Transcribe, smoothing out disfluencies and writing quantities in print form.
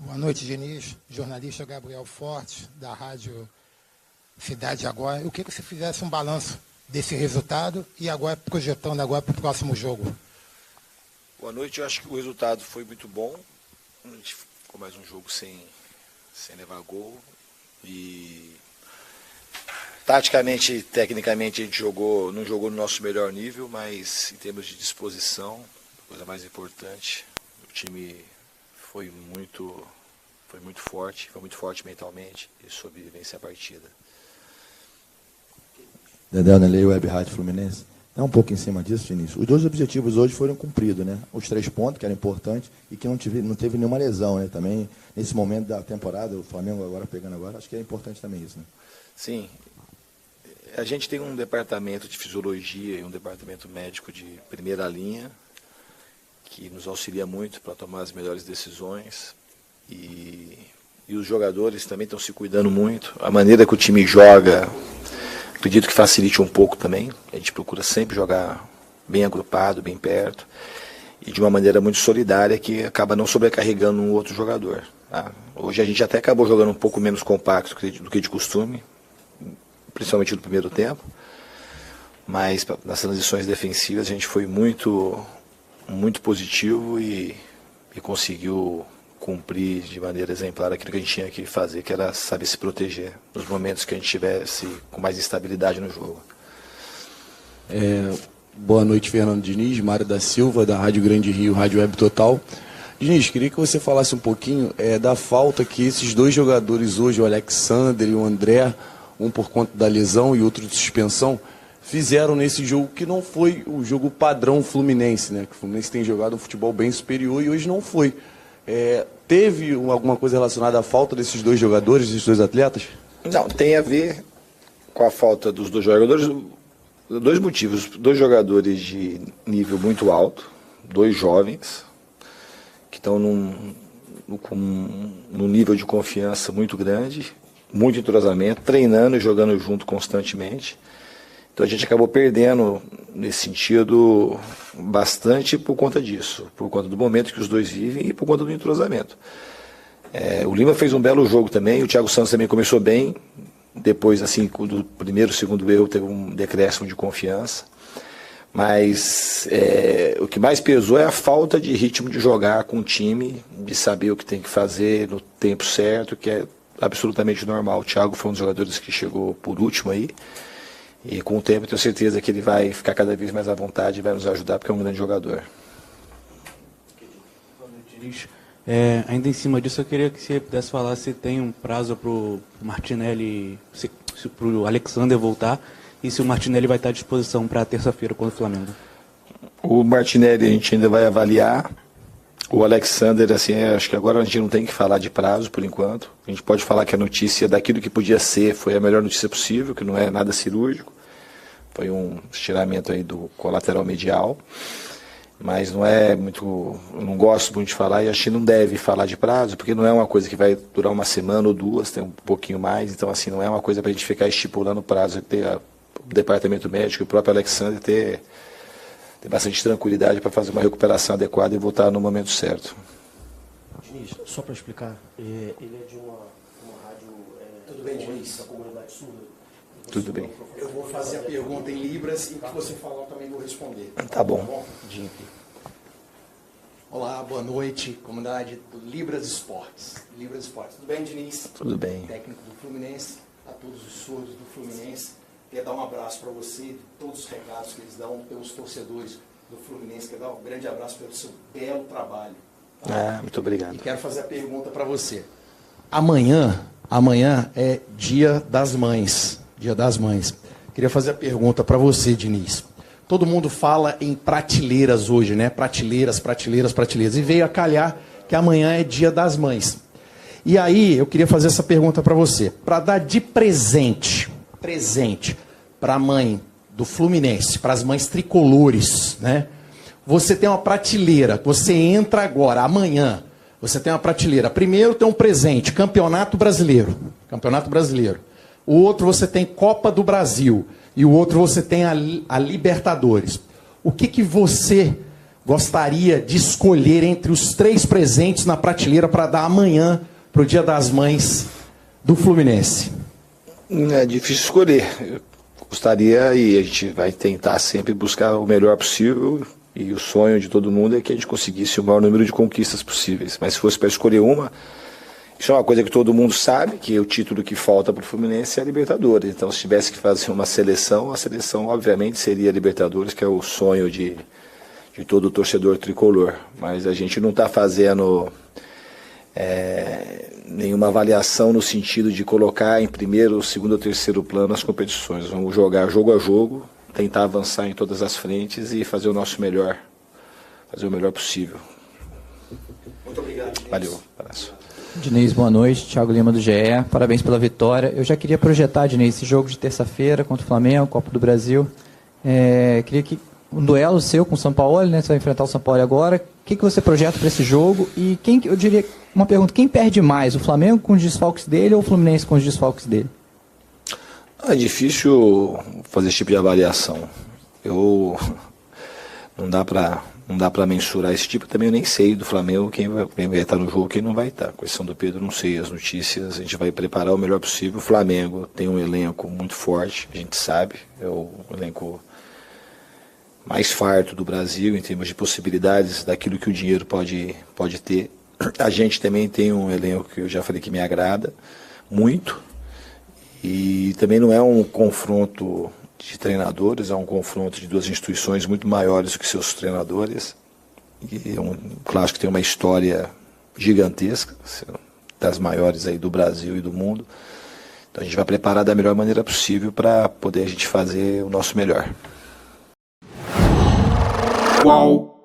Boa noite, Diniz. Jornalista Gabriel Fortes, da Rádio Cidade Agora. Eu queria que você fizesse um balanço desse resultado e agora projetando agora para o próximo jogo. Boa noite. Eu acho que o resultado foi muito bom. A gente ficou mais um jogo sem levar gol. E taticamente, tecnicamente, a gente não jogou no nosso melhor nível, mas em termos de disposição, a coisa mais importante, o time foi muito forte mentalmente e soube vencer a partida. Dedé Nelei, Web Rádio Fluminense. É um pouco em cima disso, Vinícius. Os dois objetivos hoje foram cumpridos, né? Os 3 pontos, que era importante, e que não teve nenhuma lesão, né? Também, nesse momento da temporada, o Flamengo agora pegando agora, acho que é importante também isso, né? Sim. A gente tem um departamento de fisiologia e um departamento médico de primeira linha, que nos auxilia muito para tomar as melhores decisões. E os jogadores também estão se cuidando muito. A maneira que o time joga, acredito que facilite um pouco também. A gente procura sempre jogar bem agrupado, bem perto, e de uma maneira muito solidária que acaba não sobrecarregando um outro jogador. Tá? Hoje a gente até acabou jogando um pouco menos compacto do que de costume, principalmente no primeiro tempo, mas nas transições defensivas a gente foi muito positivo e conseguiu cumprir de maneira exemplar aquilo que a gente tinha que fazer, que era saber se proteger nos momentos que a gente estivesse com mais instabilidade no jogo. Boa noite, Fernando Diniz, Mário da Silva, da Rádio Grande Rio, Rádio Web Total. Diniz, queria que você falasse um pouquinho da falta que esses 2 jogadores hoje, o Alexander e o André, um por conta da lesão e outro de suspensão, fizeram nesse jogo que não foi o jogo padrão fluminense, né? Que o Fluminense tem jogado um futebol bem superior e hoje não foi. Teve alguma coisa relacionada à falta desses 2 jogadores, desses 2 atletas? Não, tem a ver com a falta dos 2 jogadores, 2 motivos. 2 jogadores de nível muito alto, 2 jovens, que estão num nível de confiança muito grande, muito entrosamento, treinando e jogando junto constantemente. Então a gente acabou perdendo, nesse sentido, bastante por conta disso, por conta do momento que os 2 vivem e por conta do entrosamento. O Lima fez um belo jogo também, o Thiago Santos também começou bem, depois, assim, do primeiro, segundo erro, teve um decréscimo de confiança. Mas o que mais pesou é a falta de ritmo de jogar com o time, de saber o que tem que fazer no tempo certo, que é absolutamente normal. O Thiago foi um dos jogadores que chegou por último aí. E com o tempo eu tenho certeza que ele vai ficar cada vez mais à vontade e vai nos ajudar, porque é um grande jogador. Ainda em cima disso, eu queria que você pudesse falar se tem um prazo para o Martinelli, para o Alexander voltar, e se o Martinelli vai estar à disposição para terça-feira contra o Flamengo. O Martinelli a gente ainda vai avaliar. O Alexander, assim, acho que agora a gente não tem que falar de prazo por enquanto. A gente pode falar que a notícia daquilo que podia ser foi a melhor notícia possível, que não é nada cirúrgico. Foi um estiramento aí do colateral medial. Mas não é muito, eu não gosto muito de falar e acho que não deve falar de prazo, porque não é uma coisa que vai durar uma semana ou 2, tem um pouquinho mais. Então, assim, não é uma coisa para a gente ficar estipulando prazo, ter o departamento médico, o próprio Alexander ter bastante tranquilidade para fazer uma recuperação adequada e voltar no momento certo. Diniz, só para explicar, ele é de uma rádio... Tudo bem, Diniz? Da comunidade surda. Tudo bem. Eu vou fazer a pergunta em Libras e o que você falar eu também vou responder. Tá bom. Olá, boa noite, comunidade do Libras Esportes. Libras Esportes. Tudo bem, Diniz? Tudo bem. Técnico do Fluminense, a todos os surdos do Fluminense. Queria dar um abraço para você, de todos os recados que eles dão pelos torcedores do Fluminense. Quero dar um grande abraço pelo seu belo trabalho. Tá? Muito obrigado. E quero fazer a pergunta para você. Amanhã é Dia das Mães. Dia das Mães. Queria fazer a pergunta para você, Diniz. Todo mundo fala em prateleiras hoje, né? Prateleiras. E veio a calhar que amanhã é Dia das Mães. E aí, eu queria fazer essa pergunta para você. Para dar de presente para a mãe do Fluminense, para as mães tricolores, né? Você tem uma prateleira, você entra agora, amanhã, você tem uma prateleira. Primeiro tem um presente, Campeonato Brasileiro. O outro você tem Copa do Brasil. E o outro você tem a Libertadores. O que você gostaria de escolher entre os 3 presentes na prateleira para dar amanhã para o Dia das Mães do Fluminense? É difícil escolher. Eu gostaria, e a gente vai tentar sempre buscar o melhor possível, e o sonho de todo mundo é que a gente conseguisse o maior número de conquistas possíveis. Mas se fosse para escolher uma, isso é uma coisa que todo mundo sabe, que o título que falta para o Fluminense é a Libertadores. Então, se tivesse que fazer uma seleção, a seleção obviamente seria a Libertadores, que é o sonho de todo torcedor tricolor. Mas a gente não está fazendo nenhuma avaliação no sentido de colocar em primeiro, segundo ou terceiro plano as competições. Vamos jogar jogo a jogo, tentar avançar em todas as frentes e fazer o nosso melhor, fazer o melhor possível. Muito obrigado, Diniz. Valeu, abraço. Diniz, boa noite. Thiago Lima do GE. Parabéns pela vitória. Eu já queria projetar, Diniz, esse jogo de terça-feira contra o Flamengo, Copa do Brasil. Queria que um duelo seu com o São Paulo, né? Você vai enfrentar o São Paulo agora. O que você projeta para esse jogo? E eu diria uma pergunta: quem perde mais? O Flamengo com os desfalques dele ou o Fluminense com os desfalques dele? É difícil fazer esse tipo de avaliação. Não dá para mensurar esse tipo. Também eu nem sei do Flamengo quem vai estar no jogo, quem não vai estar. Com exceção do Pedro, não sei as notícias. A gente vai preparar o melhor possível. O Flamengo tem um elenco muito forte, a gente sabe. É o elenco mais farto do Brasil em termos de possibilidades daquilo que o dinheiro pode ter. A gente também tem um elenco que eu já falei que me agrada muito. E também não é um confronto de treinadores, é um confronto de 2 instituições muito maiores do que seus treinadores. E é um clássico que tem uma história gigantesca, das maiores aí do Brasil e do mundo. Então a gente vai preparar da melhor maneira possível para poder a gente fazer o nosso melhor. Qual?